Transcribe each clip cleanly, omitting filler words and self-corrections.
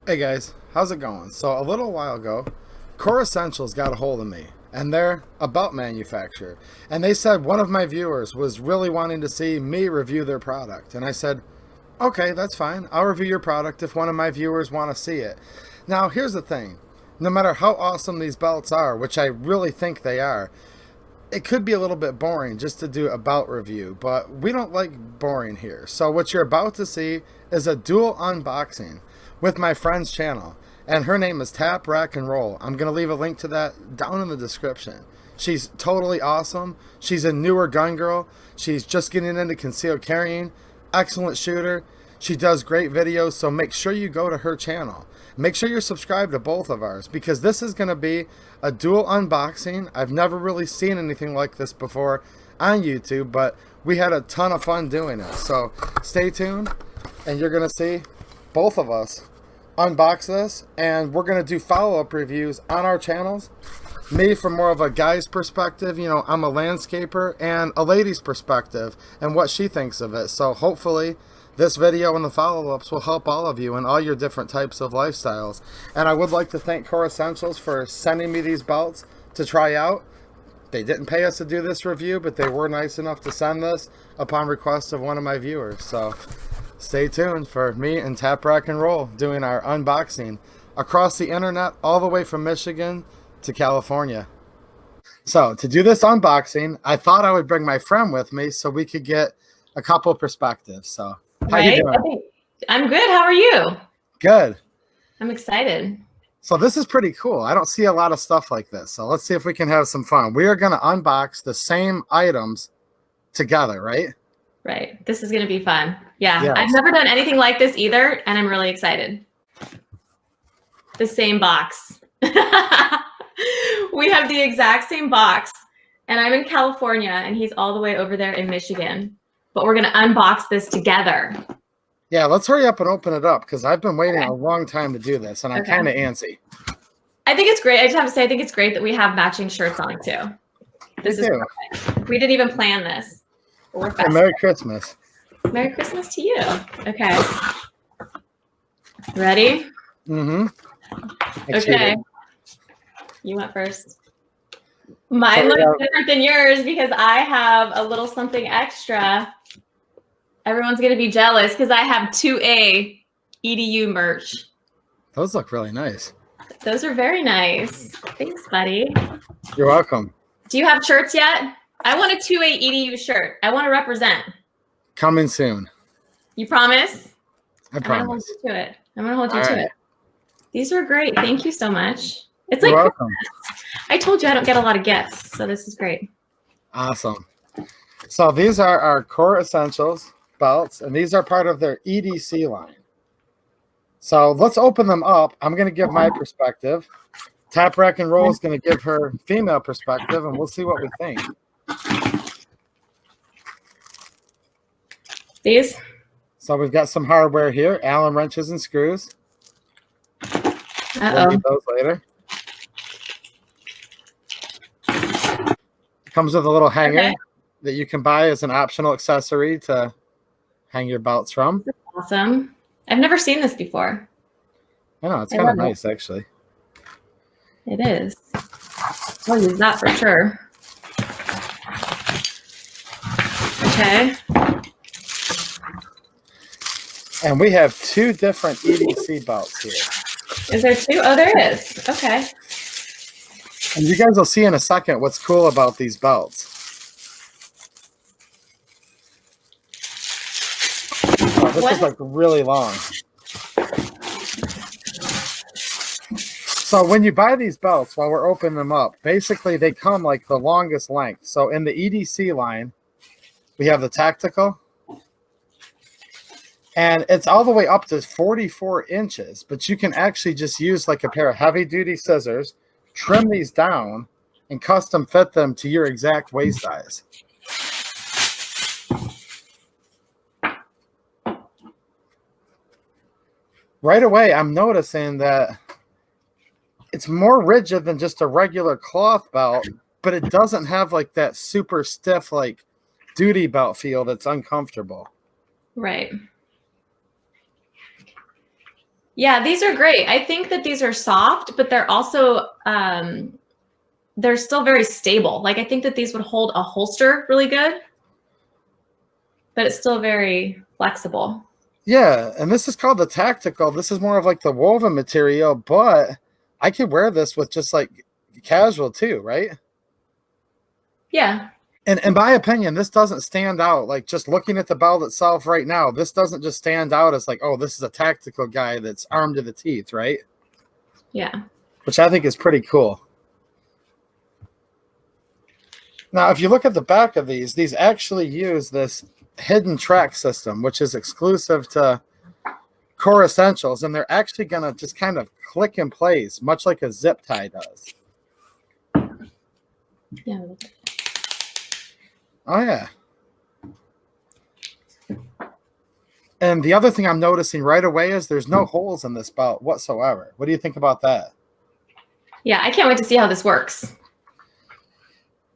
Hey guys, how's it going? So a little while ago, Core Essentials got a hold of me, and they're a belt manufacturer. And they said one of my viewers was really wanting to see me review their product. And I said, okay, that's fine. I'll review your product if one of my viewers want to see it. Now, here's the thing. No matter how awesome these belts are, which I really think they are, it could be a little bit boring just to do a belt review, but we don't like boring here. So what you're about to see is a dual unboxing with my friend's channel, and her name is Tap Rack and Roll. I'm going to leave a link to that down in the description. She's totally awesome. She's a newer gun girl. She's just getting into concealed carrying. Excellent shooter. She does great videos, so make sure you go to her channel. Make sure you're subscribed to both of ours because this is going to be a dual unboxing. I've never really seen anything like this before on YouTube, but we had a ton of fun doing it. So stay tuned and you're going to see both of us unbox this, and we're going to do follow-up reviews on our channels. Me from more of a guy's perspective, you know, I'm a landscaper, and a lady's perspective and what she thinks of it. So hopefully this video and the follow-ups will help all of you in all your different types of lifestyles. And I would like to thank Core Essentials for sending me these belts to try out. They didn't pay us to do this review, but they were nice enough to send this upon request of one of my viewers. So stay tuned for me and Tap Rack and Roll doing our unboxing across the internet, all the way from Michigan to California. So to do this unboxing, I thought I would bring my friend with me so we could get a couple perspectives. So how you Right? doing? I'm good. How are you? Good. I'm excited. So this is pretty cool. I don't see a lot of stuff like this. So let's see if we can have some fun. We are going to unbox the same items together, right? Right. This is going to be fun. Yeah. Yes. I've never done anything like this either, and I'm really excited. The same box. We have the exact same box, and I'm in California, and he's all the way over there in Michigan. But we're going to unbox this together. Yeah, let's hurry up and open it up because I've been waiting Okay. a long time to do this, and I'm Okay. kind of antsy. I think it's great. I just have to say, I think it's great that we have matching shirts on too. This is perfect. We didn't even plan this. But we're And Merry Christmas. Merry Christmas to you. Okay. Ready? Mm-hmm. Okay. You went first. Mine looks different than yours because I have a little something extra. Everyone's going to be jealous because I have 2A EDU merch. Those look really nice. Those are very nice. Thanks, buddy. You're welcome. Do you have shirts yet? I want a 2A EDU shirt. I want to represent. Coming soon. You promise? I I'm going to hold promise. you to it. I'm going to hold you All to right. it. These are great. Thank you so much. It's You're like welcome. I told you I don't get a lot of gifts, so this is great. Awesome. So these are our Core Essentials belts, and these are part of their EDC line. So let's open them up. I'm going to give my perspective. Tap Rack and Roll is going to give her female perspective, and we'll see what we think. These? So we've got some hardware here, Allen wrenches and screws. We'll need those later. It comes with a little hanger that you can buy as an optional accessory to hang your belts from. Awesome. I've never seen this before. I know, it's kind of nice, actually. It is. I'll use that for sure. Okay. And we have two different EDC belts here. Is there two? Oh, there is. Okay. And you guys will see in a second what's cool about these belts. Oh, this is like really long. So when you buy these belts, while we're opening them up, basically they come like the longest length. So in the EDC line, we have the tactical. And it's all the way up to 44 inches, but you can actually just use like a pair of heavy duty scissors, trim these down, and custom fit them to your exact waist size. Right away, I'm noticing that it's more rigid than just a regular cloth belt, but it doesn't have like that super stiff like duty belt feel that's uncomfortable. Right. Yeah, these are great. I think that these are soft, but they're also they're still very stable. Like I think that these would hold a holster really good, but it's still very flexible. Yeah, and this is called the tactical. This is more of like the woven material, but I could wear this with just like casual too, right? Yeah. And in my opinion, this doesn't stand out. Like just looking at the belt itself right now, this doesn't just stand out as like, oh, this is a tactical guy that's armed to the teeth, right? Yeah. Which I think is pretty cool. Now, if you look at the back of these actually use this hidden track system, which is exclusive to Core Essentials, and they're actually going to just kind of click in place, much like a zip tie does. Yeah. Oh, yeah. And the other thing I'm noticing right away is there's no holes in this belt whatsoever. What do you think about that? Yeah, I can't wait to see how this works.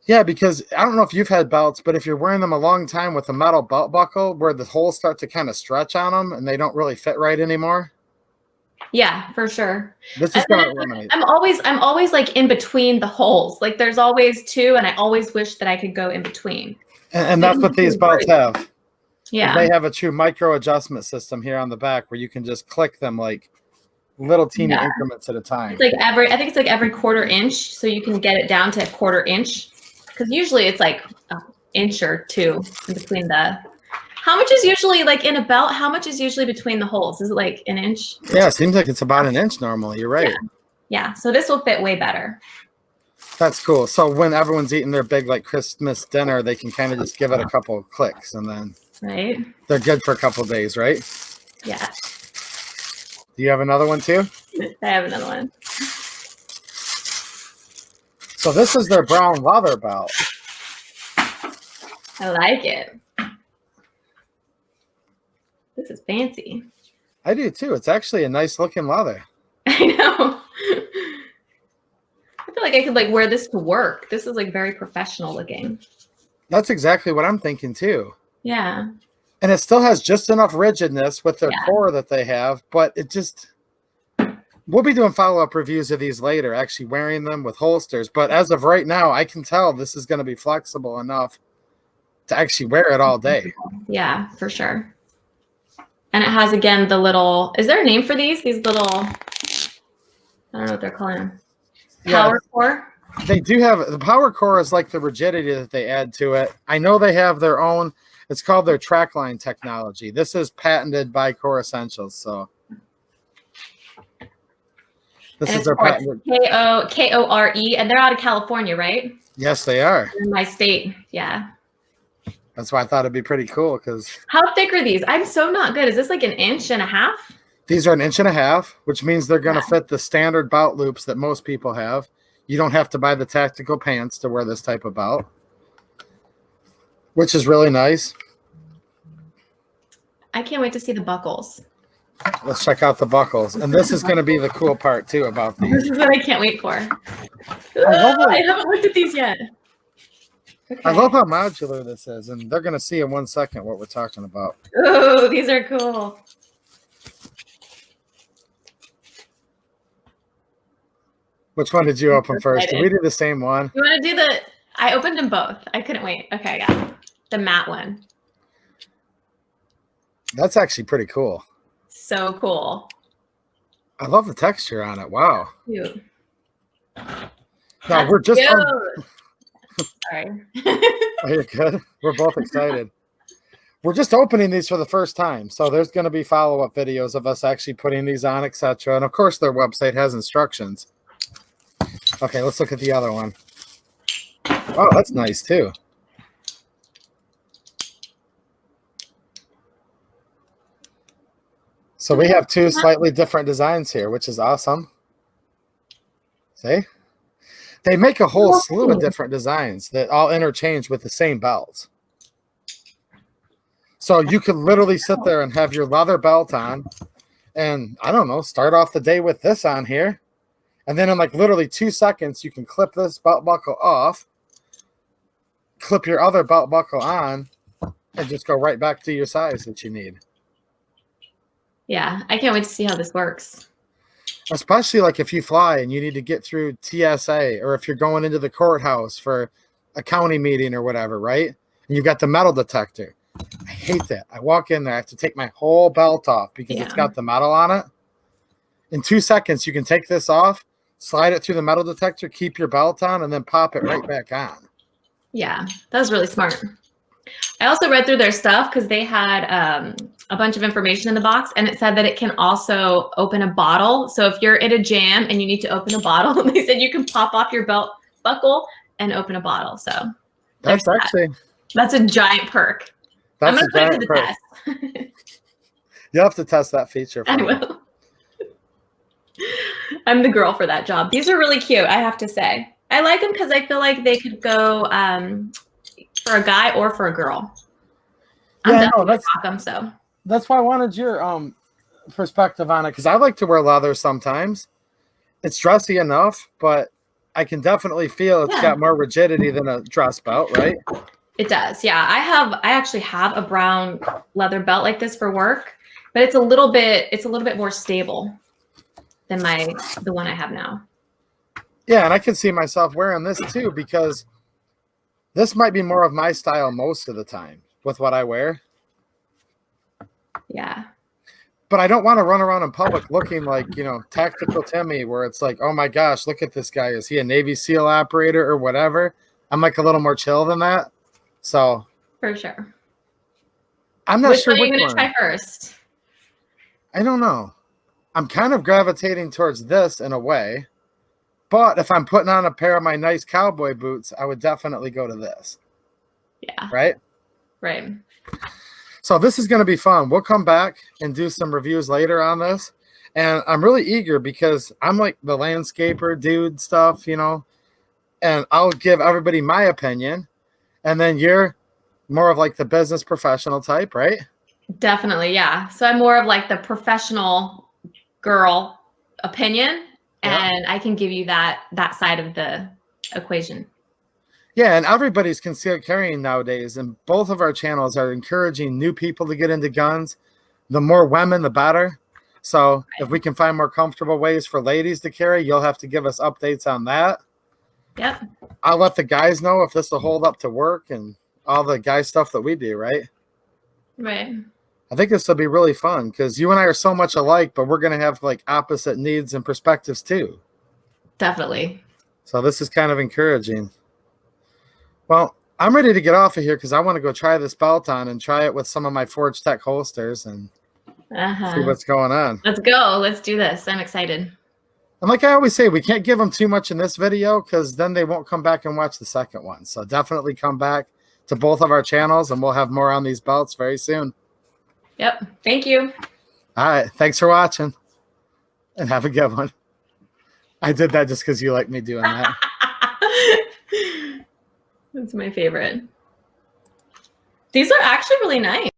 Yeah, because I don't know if you've had belts, but if you're wearing them a long time with a metal belt buckle where the holes start to kind of stretch on them and they don't really fit right anymore. Yeah, for sure. This is going to eliminate. I'm always like in between the holes. Like there's always two, and I always wish that I could go in between. And that's what these belts have. Yeah. They have a true micro adjustment system here on the back where you can just click them like little teeny increments at a time. It's like I think it's like every quarter inch, so you can get it down to a quarter inch. Because usually it's like an inch or two in between the. How much is usually like in a belt? How much is usually between the holes? Is it like an inch? Yeah, it seems like it's about an inch normally. You're right. Yeah. So this will fit way better. That's cool. So when everyone's eating their big like Christmas dinner, they can kind of just give it a couple of clicks and then they're good for a couple of days, right? Yeah. Do you have another one too? I have another one. So this is their brown leather belt. I like it. This is fancy. I do too. It's actually a nice looking leather. I know. I feel like I could like wear this to work. This is like very professional looking. That's exactly what I'm thinking too. Yeah. And it still has just enough rigidness with their core that they have, but it just, we'll be doing follow-up reviews of these later, actually wearing them with holsters. But as of right now, I can tell this is going to be flexible enough to actually wear it all day. Yeah, for sure. And it has, again, the little, is there a name for these? These little, I don't know what they're calling them. Power core? They do have, the power core is like the rigidity that they add to it. I know they have their own, it's called their trackline technology. This is patented by Core Essentials, so. This is their patented. K-O-R-E, and they're out of California, right? Yes, they are. In my state, yeah. That's why I thought it'd be pretty cool because. How thick are these? I'm so not good. Is this like an inch and a half? These are an inch and a half, which means they're going to fit the standard belt loops that most people have. You don't have to buy the tactical pants to wear this type of belt, which is really nice. I can't wait to see the buckles. Let's check out the buckles. And this is going to be the cool part, too, about these. This is what I can't wait for. I haven't looked at these yet. Okay. I love how modular this is, and they're going to see in 1 second what we're talking about. Oh, these are cool. Which one did you open first? Did we do the same one? You want to do the... I opened them both. I couldn't wait. Okay, I got it. The matte one. That's actually pretty cool. So cool. I love the texture on it. Wow. Cute. Now, we're just... Sorry. Oh, you're good. We're both excited. We're just opening these for the first time, so there's going to be follow-up videos of us actually putting these on, etc. And of course, their website has instructions. Okay, let's look at the other one. Oh, that's nice too. So we have two slightly different designs here, which is awesome. See? They make a whole slew of different designs that all interchange with the same belts. So you could literally sit there and have your leather belt on and, I don't know, start off the day with this on here. And then in like literally 2 seconds, you can clip this belt buckle off, clip your other belt buckle on, and just go right back to your size that you need. Yeah, I can't wait to see how this works. Especially like if you fly and you need to get through TSA, or if you're going into the courthouse for a county meeting or whatever, right? And you've got the metal detector. I hate that. I walk in there, I have to take my whole belt off because it's got the metal on it. In 2 seconds, you can take this off, slide it through the metal detector, keep your belt on, and then pop it right back on. Yeah, that was really smart. I also read through their stuff because they had a bunch of information in the box, and it said that it can also open a bottle. So if you're in a jam and you need to open a bottle, they said you can pop off your belt buckle and open a bottle. So that's actually that's a giant perk. I'm gonna put it to the test. You'll have to test that feature. I will. I'm the girl for that job. These are really cute, I have to say. I like them because I feel like they could go for a guy or for a girl. Yeah, no, that's why I wanted your perspective on it, because I like to wear leather sometimes. It's dressy enough, but I can definitely feel it's got more rigidity than a dress belt, right? It does, yeah. I actually have a brown leather belt like this for work, but it's a little bit more stable than the one I have now. Yeah, and I can see myself wearing this too, because this might be more of my style most of the time with what I wear. Yeah. But I don't want to run around in public looking like, Tactical Timmy, where it's like, oh my gosh, look at this guy. Is he a Navy SEAL operator or whatever? I'm like a little more chill than that. So for sure. I'm not sure which one are you going to try first? I don't know. I'm kind of gravitating towards this in a way. But if I'm putting on a pair of my nice cowboy boots, I would definitely go to this. Yeah. Right? Right. So this is going to be fun. We'll come back and do some reviews later on this. And I'm really eager because I'm like the landscaper dude stuff, and I'll give everybody my opinion. And then you're more of like the business professional type, right? Definitely, yeah. So I'm more of like the professional girl opinion, and I can give you that side of the equation. Yeah, and everybody's concealed carrying nowadays, and both of our channels are encouraging new people to get into guns. The more women, the better. So if we can find more comfortable ways for ladies to carry, you'll have to give us updates on that. Yep. I'll let the guys know if this will hold up to work and all the guy stuff that we do, right? Right. I think this will be really fun because you and I are so much alike, but we're going to have like opposite needs and perspectives too. Definitely. So this is kind of encouraging. Well, I'm ready to get off of here because I want to go try this belt on and try it with some of my Forge Tech holsters and see what's going on. Let's go. Let's do this. I'm excited. And like I always say, we can't give them too much in this video because then they won't come back and watch the second one. So definitely come back to both of our channels and we'll have more on these belts very soon. Yep. Thank you. All right. Thanks for watching and have a good one. I did that just because you like me doing that. That's my favorite. These are actually really nice.